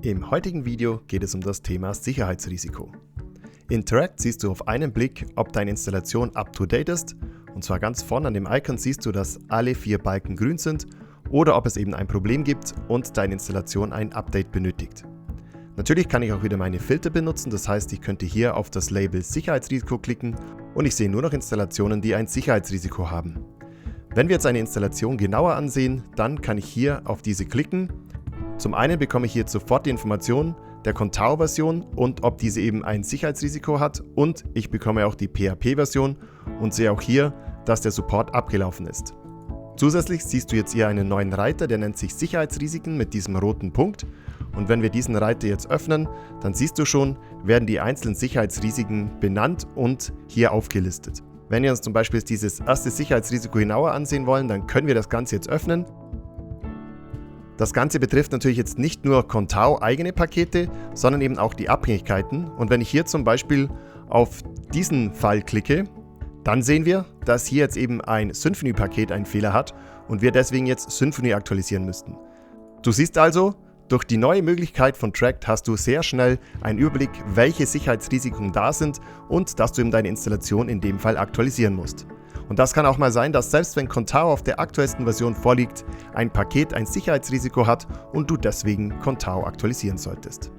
Im heutigen Video geht es um das Thema Sicherheitsrisiko. In Tract siehst du auf einen Blick, ob deine Installation up-to-date ist, und zwar ganz vorne an dem Icon siehst du, dass alle 4 Balken grün sind oder ob es eben ein Problem gibt und deine Installation ein Update benötigt. Natürlich kann ich auch wieder meine Filter benutzen, das heißt, ich könnte hier auf das Label Sicherheitsrisiko klicken und ich sehe nur noch Installationen, die ein Sicherheitsrisiko haben. Wenn wir jetzt eine Installation genauer ansehen, dann kann ich hier auf diese klicken. Zum einen bekomme ich hier sofort die Information der Contao-Version und ob diese eben ein Sicherheitsrisiko hat, und ich bekomme auch die PHP-Version und sehe auch hier, dass der Support abgelaufen ist. Zusätzlich siehst du jetzt hier einen neuen Reiter, der nennt sich Sicherheitsrisiken mit diesem roten Punkt, und wenn wir diesen Reiter jetzt öffnen, dann siehst du schon, werden die einzelnen Sicherheitsrisiken benannt und hier aufgelistet. Wenn wir uns zum Beispiel dieses erste Sicherheitsrisiko genauer ansehen wollen, dann können wir das Ganze jetzt öffnen. Das Ganze betrifft natürlich jetzt nicht nur Contao eigene Pakete, sondern eben auch die Abhängigkeiten. Und wenn ich hier zum Beispiel auf diesen Fall klicke, dann sehen wir, dass hier jetzt eben ein Symfony-Paket einen Fehler hat und wir deswegen jetzt Symfony aktualisieren müssten. Du siehst also, durch die neue Möglichkeit von Tract hast du sehr schnell einen Überblick, welche Sicherheitsrisiken da sind und dass du eben deine Installation in dem Fall aktualisieren musst. Und das kann auch mal sein, dass selbst wenn Contao auf der aktuellsten Version vorliegt, ein Paket ein Sicherheitsrisiko hat und du deswegen Contao aktualisieren solltest.